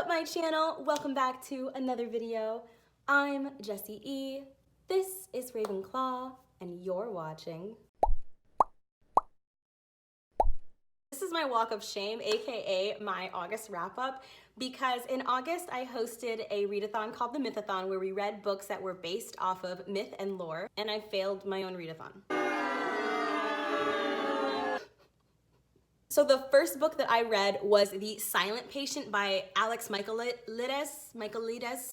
up, my channel? Welcome back to another video. I'm Jessie E. This is Ravenclaw, and you're watching. This is my walk of shame, aka my August wrap-up, because in August I hosted a readathon called the Mythathon, where we read books that were based off of myth and lore, and I failed my own readathon. So the first book that I read was The Silent Patient by Alex Michaelides.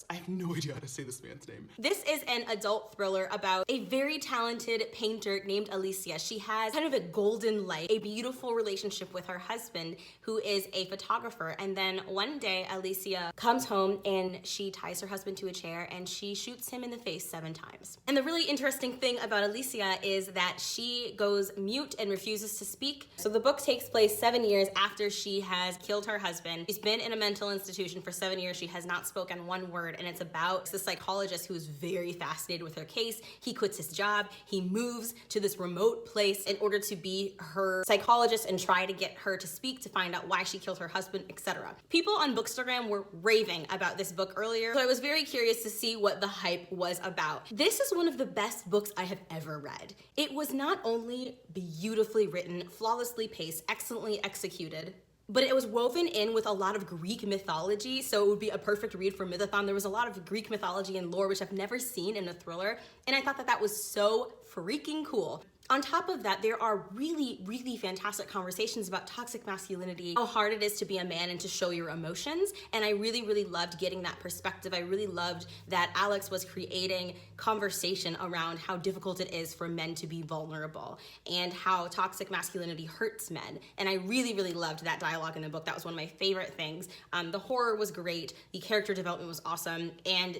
I have no idea how to say this man's name. This is an adult thriller about a very talented painter named Alicia. She has kind of a golden light, a beautiful relationship with her husband, who is a photographer. And then one day, Alicia comes home and she ties her husband to a chair and she shoots him in the face 7 times. And the really interesting thing about Alicia is that she goes mute and refuses to speak. So the book takes place 7 years after she has killed her husband. She's been in a mental institution for 7 years. She has not spoken one word, and it's about the psychologist who's very fascinated with her case. He quits his job. He moves to this remote place in order to be her psychologist and try to get her to speak to find out why she killed her husband, etc. People on Bookstagram were raving about this book earlier, so I was very curious to see what the hype was about. This is one of the best books I have ever read. It was not only beautifully written, flawlessly paced, excellently executed, but it was woven in with a lot of Greek mythology, so it would be a perfect read for Mythathon. There was a lot of Greek mythology and lore, which I've never seen in a thriller, and I thought that that was so freaking cool. On top of that, there are really, really fantastic conversations about toxic masculinity, how hard it is to be a man and to show your emotions, and I really, really loved getting that perspective. I really loved that Alex was creating conversation around how difficult it is for men to be vulnerable and how toxic masculinity hurts men, and I really, really loved that dialogue in the book. That was one of my favorite things. The horror was great, the character development was awesome, and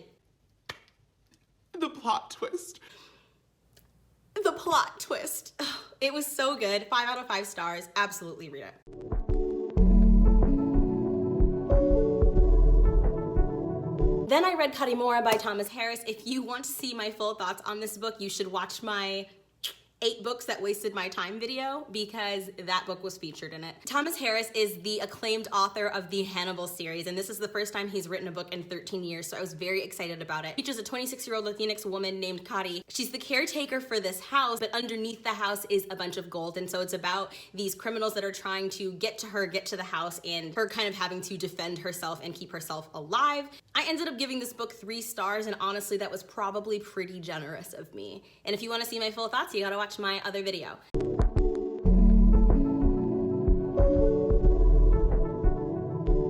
the plot twist. The plot twist. It was so good. 5 out of 5 stars. Absolutely read it. Then I read Cuddy Morra by Thomas Harris. If you want to see my full thoughts on this book, you should watch my 8 books that wasted my time video, because that book was featured in it. Thomas Harris is the acclaimed author of the Hannibal series, and this is the first time he's written a book in 13 years, so I was very excited about it. It features a 26-year-old Latinx woman named Cuddy. She's the caretaker for this house, but underneath the house is a bunch of gold, and so it's about these criminals that are trying to get to her, get to the house, and her kind of having to defend herself and keep herself alive. I ended up giving this book 3 stars, and honestly, that was probably pretty generous of me. And if you want to see my full thoughts, you gotta watch my other video.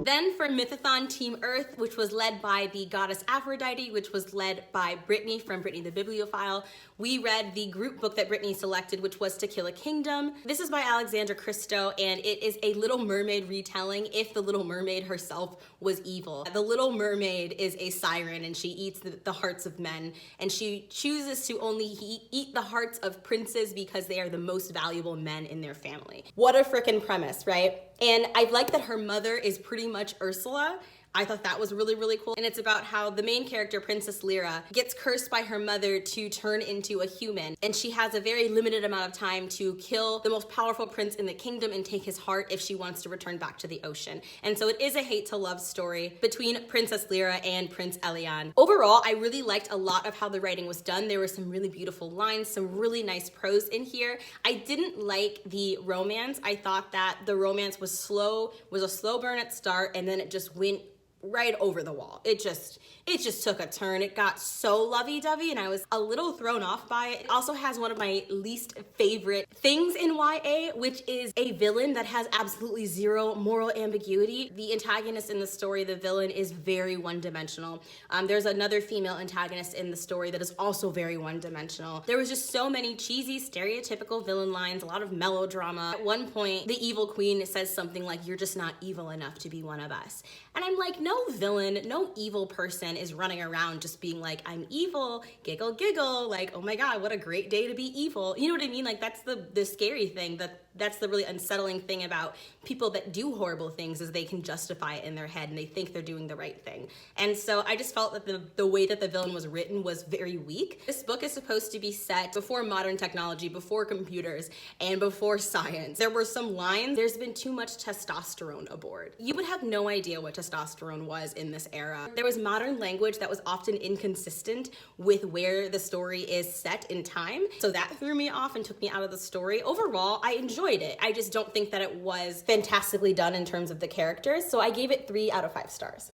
Then for Mythathon Team Earth, which was led by the goddess Aphrodite, which was led by Brittany from Brittany the Bibliophile, we read the group book that Brittany selected, which was To Kill a Kingdom. This is by Alexandra Christo, and it is a Little Mermaid retelling if the Little Mermaid herself was evil. The Little Mermaid is a siren, and she eats the hearts of men, and she chooses to only eat the hearts of princes because they are the most valuable men in their family. What a frickin' premise, right? And I like that her mother is pretty much Ursula. I thought that was really, really cool. And it's about how the main character, Princess Lyra, gets cursed by her mother to turn into a human. And she has a very limited amount of time to kill the most powerful prince in the kingdom and take his heart if she wants to return back to the ocean. And so it is a hate to love story between Princess Lyra and Prince Elian. Overall, I really liked a lot of how the writing was done. There were some really beautiful lines, some really nice prose in here. I didn't like the romance. I thought that the romance was a slow burn at start, and then it just went right over the wall. It just took a turn. It got so lovey-dovey, and I was a little thrown off by it. It also has one of my least favorite things in YA, which is a villain that has absolutely zero moral ambiguity. The antagonist in the story, the villain, is very one-dimensional. There's another female antagonist in the story that is also very one-dimensional. There was just so many cheesy, stereotypical villain lines, a lot of melodrama. At one point, the evil queen says something like, "You're just not evil enough to be one of us." And I'm like, no villain, no evil person is running around just being like, "I'm evil, giggle, giggle," like, oh my God, what a great day to be evil. You know what I mean? Like, that's the scary thing, that that's the really unsettling thing about people that do horrible things, is they can justify it in their head and they think they're doing the right thing. And so I just felt that the way that the villain was written was very weak. This book is supposed to be set before modern technology, before computers, and before science. There were some lines, there's been too much testosterone aboard. You would have no idea what testosterone was in this era. There was modern language that was often inconsistent with where the story is set in time. So that threw me off and took me out of the story. Overall, I enjoyed it. I just don't think that it was fantastically done in terms of the characters. So I gave it 3 out of 5 stars.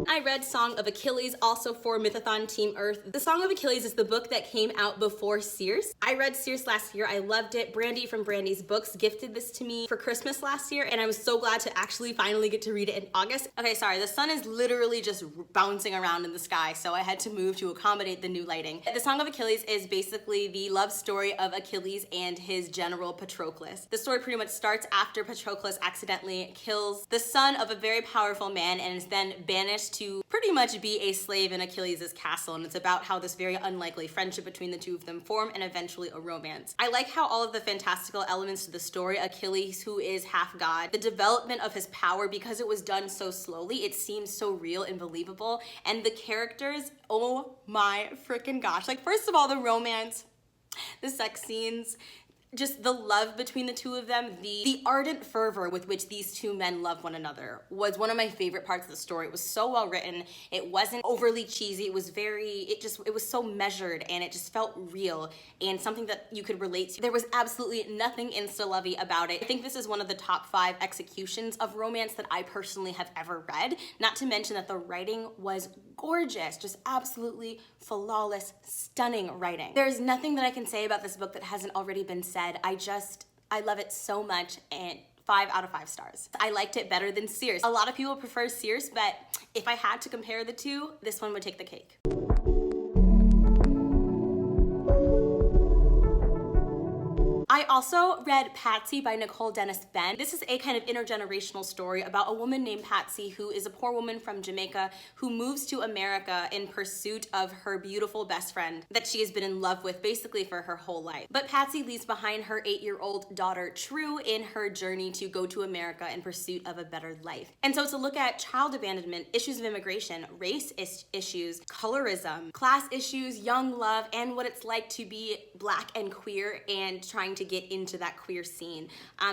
I read Song of Achilles, also for Mythathon Team Earth. The Song of Achilles is the book that came out before Circe. I read Circe last year. I loved it. Brandy from Brandy's Books gifted this to me for Christmas last year, and I was so glad to actually finally get to read it in August. Okay, sorry, the sun is literally just bouncing around in the sky, so I had to move to accommodate the new lighting. The Song of Achilles is basically the love story of Achilles and his general Patroclus. The story pretty much starts after Patroclus accidentally kills the son of a very powerful man and is then banished to pretty much be a slave in Achilles' castle, and it's about how this very unlikely friendship between the two of them form and eventually a romance. I like how all of the fantastical elements to the story, Achilles, who is half god, the development of his power, because it was done so slowly, it seems so real and believable, and the characters, oh my freaking gosh. Like, first of all, the romance, the sex scenes, just the love between the two of them, the ardent fervor with which these two men love one another was one of my favorite parts of the story. It was so well written. It wasn't overly cheesy. It was it was so measured, and it just felt real and something that you could relate to. There was absolutely nothing insta-lovey about it. I think this is one of the top 5 executions of romance that I personally have ever read. Not to mention that the writing was gorgeous, just absolutely flawless, stunning writing. There's nothing that I can say about this book that hasn't already been said. I love it so much, and 5 out of 5 stars. I liked it better than Circe. A lot of people prefer Circe, but if I had to compare the two, this one would take the cake. I also read Patsy by Nicole Dennis Benn. This is a kind of intergenerational story about a woman named Patsy who is a poor woman from Jamaica who moves to America in pursuit of her beautiful best friend that she has been in love with basically for her whole life. But Patsy leaves behind her 8-year-old daughter True in her journey to go to America in pursuit of a better life. And so it's a look at child abandonment, issues of immigration, race issues, colorism, class issues, young love, and what it's like to be Black and queer and trying to get into that queer scene.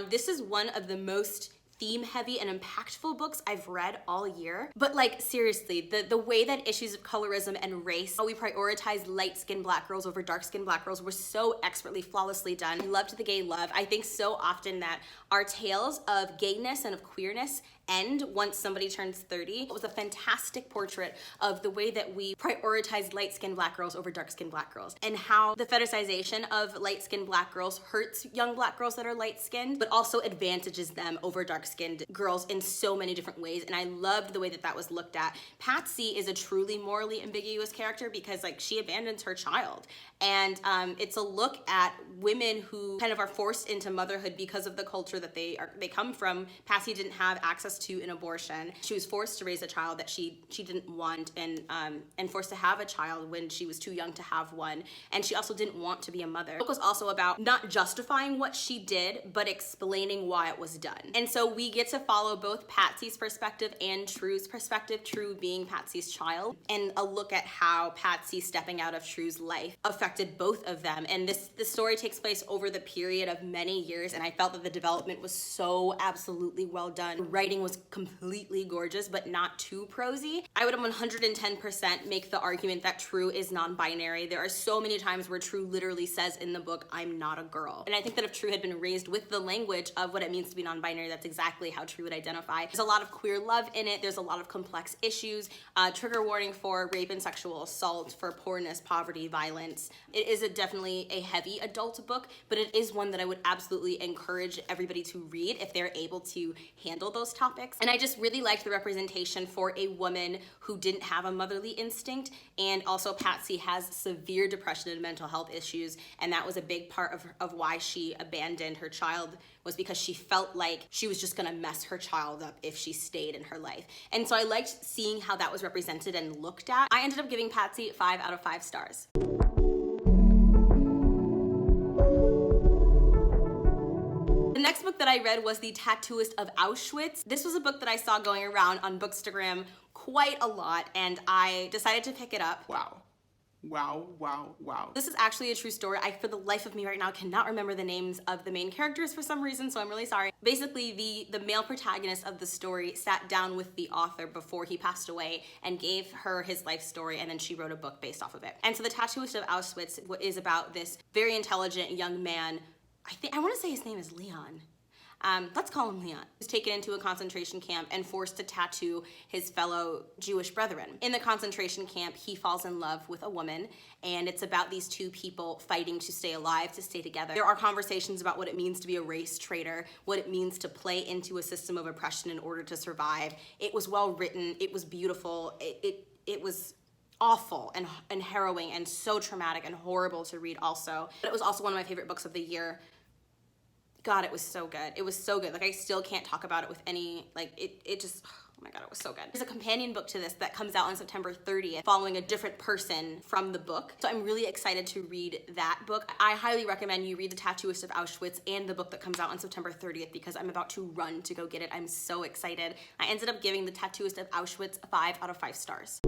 This is one of the most theme-heavy and impactful books I've read all year. But like, seriously, the way that issues of colorism and race, how we prioritize light-skinned Black girls over dark-skinned Black girls, were so expertly, flawlessly done. I loved the gay love. I think so often that our tales of gayness and of queerness end once somebody turns 30. It was a fantastic portrait of the way that we prioritize light-skinned Black girls over dark-skinned Black girls, and how the fetishization of light-skinned Black girls hurts young Black girls that are light-skinned, but also advantages them over dark-skinned girls in so many different ways. And I loved the way that that was looked at. Patsy is a truly morally ambiguous character because, like, she abandons her child, and it's a look at women who kind of are forced into motherhood because of the culture that they come from. Patsy didn't have access to an abortion. She was forced to raise a child that she didn't want, and forced to have a child when she was too young to have one. And she also didn't want to be a mother. The book was also about not justifying what she did, but explaining why it was done. And so we get to follow both Patsy's perspective and True's perspective, True being Patsy's child, and a look at how Patsy stepping out of True's life affected both of them. And this story takes place over the period of many years, and I felt that the development was so absolutely well done. The writing was completely gorgeous, but not too prosy. I would 110% make the argument that True is non-binary. There are so many times where True literally says in the book, "I'm not a girl." And I think that if True had been raised with the language of what it means to be non-binary, that's exactly how True would identify. There's a lot of queer love in it. There's a lot of complex issues. Trigger warning for rape and sexual assault, for poorness, poverty, violence. It is definitely a heavy adult book, but it is one that I would absolutely encourage everybody to read if they're able to handle those topics. And I just really liked the representation for a woman who didn't have a motherly instinct, and also Patsy has severe depression and mental health issues, and that was a big part of why she abandoned her child, was because she felt like she was just gonna mess her child up if she stayed in her life. And so I liked seeing how that was represented and looked at. I ended up giving Patsy 5 out of 5 stars. book that I read was The Tattooist of Auschwitz. This was a book that I saw going around on Bookstagram quite a lot, and I decided to pick it up. Wow. Wow, wow, wow. This is actually a true story. I, for the life of me right now, cannot remember the names of the main characters for some reason, so I'm really sorry. Basically, the male protagonist of the story sat down with the author before he passed away and gave her his life story, and then she wrote a book based off of it. And so The Tattooist of Auschwitz is about this very intelligent young man. I want to say his name is Leon. Let's call him Leon. He was taken into a concentration camp and forced to tattoo his fellow Jewish brethren. In the concentration camp, he falls in love with a woman, and it's about these two people fighting to stay alive, to stay together. There are conversations about what it means to be a race traitor, what it means to play into a system of oppression in order to survive. It was well written, it was beautiful, it was awful and harrowing and so traumatic and horrible to read also. But it was also one of my favorite books of the year. God, it was so good. It was so good. Like, I still can't talk about it with any, like, it just, oh my God, it was so good. There's a companion book to this that comes out on September 30th, following a different person from the book. So I'm really excited to read that book. I highly recommend you read The Tattooist of Auschwitz and the book that comes out on September 30th, because I'm about to run to go get it. I'm so excited. I ended up giving The Tattooist of Auschwitz 5 out of 5 stars.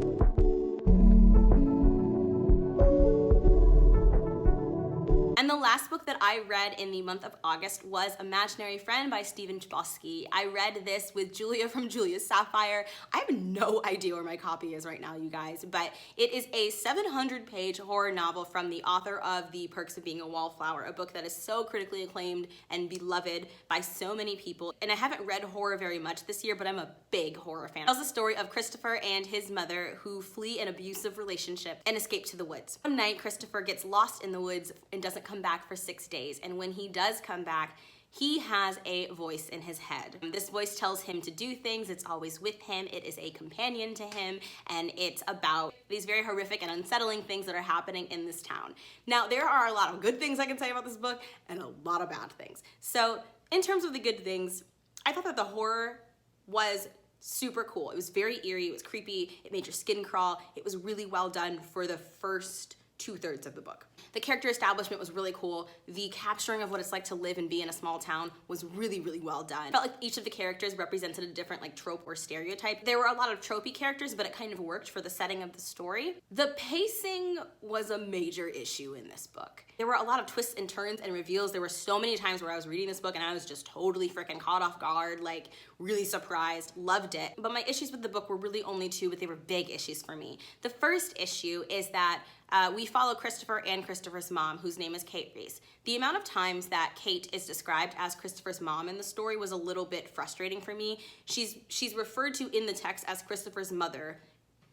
And the last book that I read in the month of August was Imaginary Friend by Stephen Chbosky. I read this with Julia from Julia's Sapphire. I have no idea where my copy is right now, you guys, but it is a 700-page horror novel from the author of The Perks of Being a Wallflower, a book that is so critically acclaimed and beloved by so many people. And I haven't read horror very much this year, but I'm a big horror fan. It tells the story of Christopher and his mother who flee an abusive relationship and escape to the woods. One night, Christopher gets lost in the woods and doesn't come back for 6 days, and when he does come back, he has a voice in his head. This voice tells him to do things. It's always with him. It is a companion to him, and it's about these very horrific and unsettling things that are happening in this town. Now, there are a lot of good things I can say about this book and a lot of bad things. So in terms of the good things, I thought that the horror was super cool. It was very eerie, it was creepy, it made your skin crawl. It was really well done for the first 2/3 of the book. The character establishment was really cool. The capturing of what it's like to live and be in a small town was really, really well done. I felt like each of the characters represented a different like trope or stereotype. There were a lot of tropey characters, but it kind of worked for the setting of the story. The pacing was a major issue in this book. There were a lot of twists and turns and reveals. There were so many times where I was reading this book and I was just totally freaking caught off guard, like really surprised, loved it. But my issues with the book were really only two, but they were big issues for me. The first issue is that we follow Christopher and Christopher's mom, whose name is Kate Reese. The amount of times that Kate is described as Christopher's mom in the story was a little bit frustrating for me. She's referred to in the text as Christopher's mother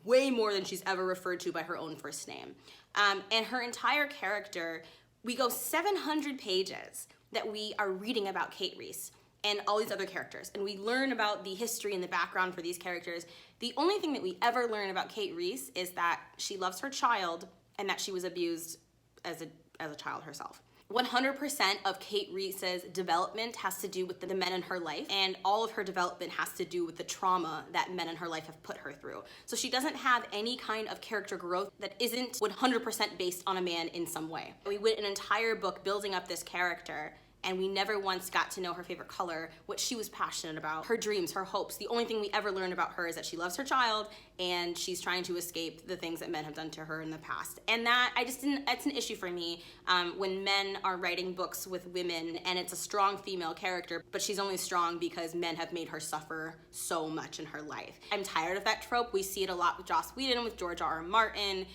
way more than she's ever referred to by her own first name. And her entire character, we go 700 pages that we are reading about Kate Reese and all these other characters, and we learn about the history and the background for these characters. The only thing that we ever learn about Kate Reese is that she loves her child and that she was abused as a child herself. 100% of Kate Reese's development has to do with the men in her life, and all of her development has to do with the trauma that men in her life have put her through. So she doesn't have any kind of character growth that isn't 100% based on a man in some way. We went an entire book building up this character, and we never once got to know her favorite color, what she was passionate about, her dreams, her hopes. The only thing we ever learn about her is that she loves her child and she's trying to escape the things that men have done to her in the past. And that, that's an issue for me when men are writing books with women and it's a strong female character, but she's only strong because men have made her suffer so much in her life. I'm tired of that trope. We see it a lot with Joss Whedon, with George R.R. Martin.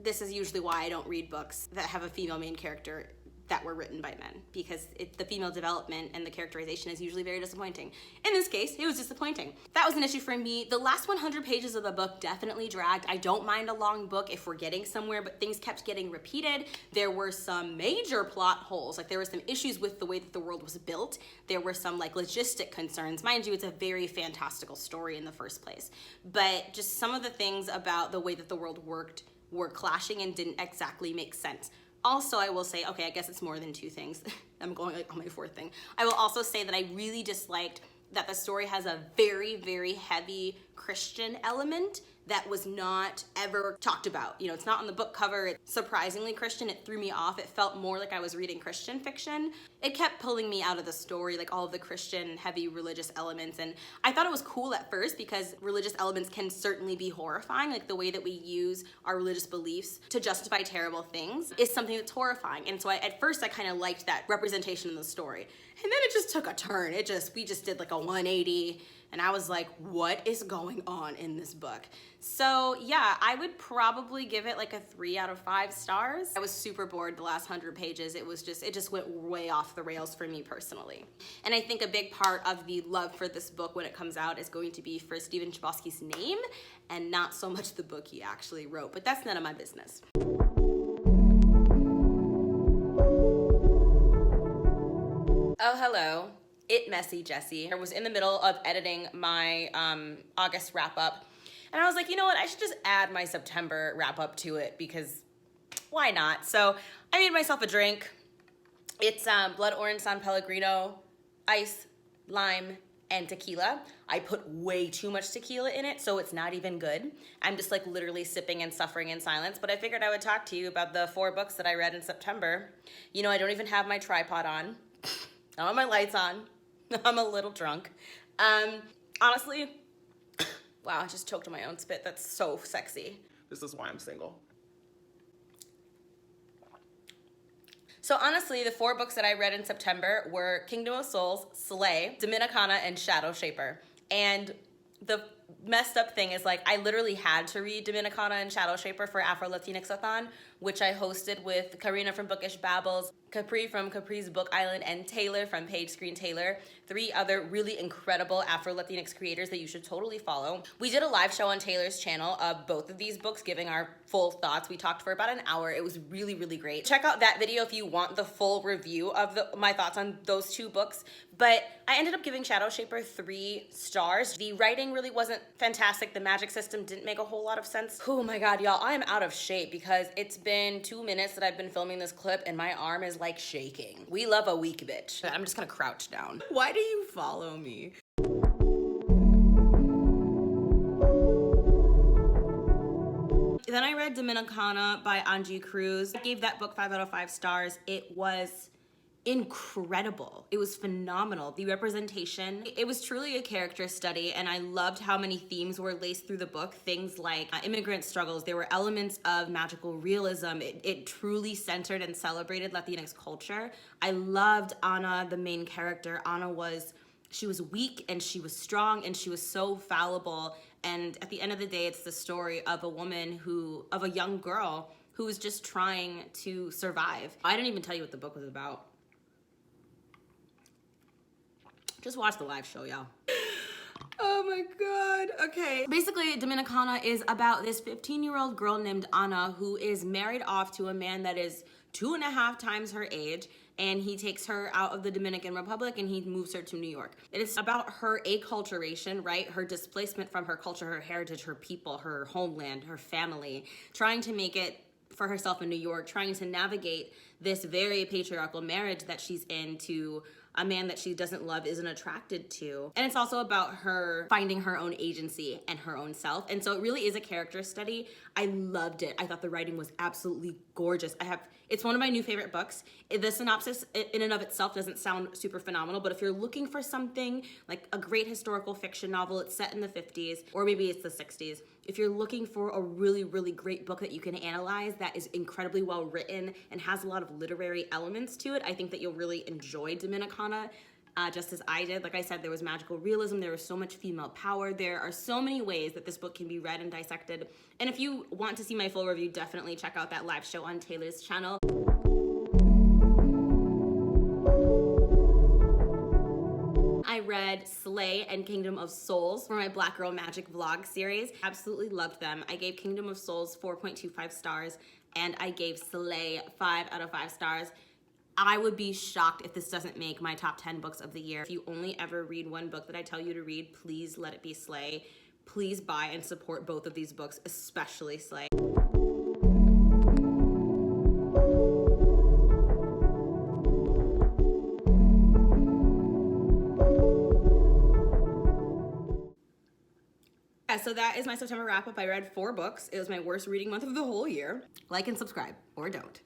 This is usually why I don't read books that have a female main character that were written by men, because the female development and the characterization is usually very disappointing. In this case, it was disappointing. That was an issue for me. The last 100 pages of the book definitely dragged. I don't mind a long book if we're getting somewhere, but things kept getting repeated. There were some major plot holes. Like, there were some issues with the way that the world was built. There were some like logistic concerns. Mind you, it's a very fantastical story in the first place, but just some of the things about the way that the world worked were clashing and didn't exactly make sense. Also, I will say, okay, I guess it's more than two things. I'm going like on my fourth thing. I will also say that I really disliked that the story has a very, very heavy Christian element that was not ever talked about. You know, it's not on the book cover. It's surprisingly Christian. It threw me off. It felt more like I was reading Christian fiction. It kept pulling me out of the story, like all of the Christian heavy religious elements. And I thought it was cool at first because religious elements can certainly be horrifying. Like the way that we use our religious beliefs to justify terrible things is something that's horrifying. And so at first I kind of liked that representation in the story. And then it just took a turn. We just did like a 180. And I was like, what is going on in this book? So yeah, I would probably give it like a 3 out of 5 stars. I was super bored the last 100 pages. It just went way off the rails for me personally. And I think a big part of the love for this book when it comes out is going to be for Stephen Chbosky's name and not so much the book he actually wrote, but that's none of my business. Oh, hello. It Messy Jessie. I was in the middle of editing my August wrap up, and I was like, you know what, I should just add my September wrap up to it because why not? So I made myself a drink. It's blood orange San Pellegrino, ice, lime, and tequila. I put way too much tequila in it, so it's not even good. I'm just like literally sipping and suffering in silence, but I figured I would talk to you about the 4 books that I read in September. You know, I don't even have my tripod on. I don't have my lights on. I'm a little drunk. Honestly, wow, I just choked on my own spit. That's so sexy. This is why I'm single. So honestly, the 4 books that I read in September were Kingdom of Souls, Slay, Dominicana, and Shadow Shaper. And the messed up thing is, like, I literally had to read Dominicana and Shadow Shaper for Afro Latinx-a-thon, which I hosted with Karina from Bookish Babbles, Capri from Capri's Book Island, and Taylor from Page Screen Taylor, 3 other really incredible Afro Latinx creators that you should totally follow. We did a live show on Taylor's channel of both of these books, giving our full thoughts. We talked for about an hour. It was really, really great. Check out that video if you want the full review of my thoughts on those 2 books. But I ended up giving Shadow Shaper 3 stars. The writing really wasn't fantastic. The magic system didn't make a whole lot of sense. Oh my God, y'all, I am out of shape because it's been 2 minutes that I've been filming this clip and my arm is like shaking. We love a weak bitch. I'm just gonna crouch down. Why do you follow me? Then I read Dominicana by Angie Cruz. I gave that book 5 out of 5 stars. It was incredible. It was phenomenal. The representation, it was truly a character study, and I loved how many themes were laced through the book. Things like immigrant struggles. There were elements of magical realism. It truly centered and celebrated Latinx culture. I loved Ana, the main character. Ana she was weak and she was strong and she was so fallible. And at the end of the day, it's the story of a young girl who was just trying to survive. I didn't even tell you what the book was about. Just watch the live show, y'all. Oh my God, okay. Basically, Dominicana is about this 15-year-old girl named Ana who is married off to a man that is 2.5 times her age, and he takes her out of the Dominican Republic and he moves her to New York. It is about her acculturation, right? Her displacement from her culture, her heritage, her people, her homeland, her family, trying to make it for herself in New York, trying to navigate this very patriarchal marriage that she's in to a man that she doesn't love, isn't attracted to. And it's also about her finding her own agency and her own self. And so it really is a character study. I loved it. I thought the writing was absolutely gorgeous. It's one of my new favorite books. The synopsis in and of itself doesn't sound super phenomenal, but if you're looking for something like a great historical fiction novel, it's set in the 50s, or maybe it's the 60s. If you're looking for a really, really great book that you can analyze that is incredibly well written and has a lot of literary elements to it, I think that you'll really enjoy Dominicana, just as I did. Like I said, there was magical realism, there was so much female power, there are so many ways that this book can be read and dissected. And if you want to see my full review, definitely check out that live show on Taylor's channel. I read Slay and Kingdom of Souls for my Black Girl Magic vlog series. Absolutely loved them. I gave Kingdom of Souls 4.25 stars and I gave Slay 5 out of 5 stars. I would be shocked if this doesn't make my top 10 books of the year. If you only ever read one book that I tell you to read, please let it be Slay. Please buy and support both of these books, especially Slay. Yeah, so that is my September wrap up. I read 4 books. It was my worst reading month of the whole year. Like and subscribe, or don't.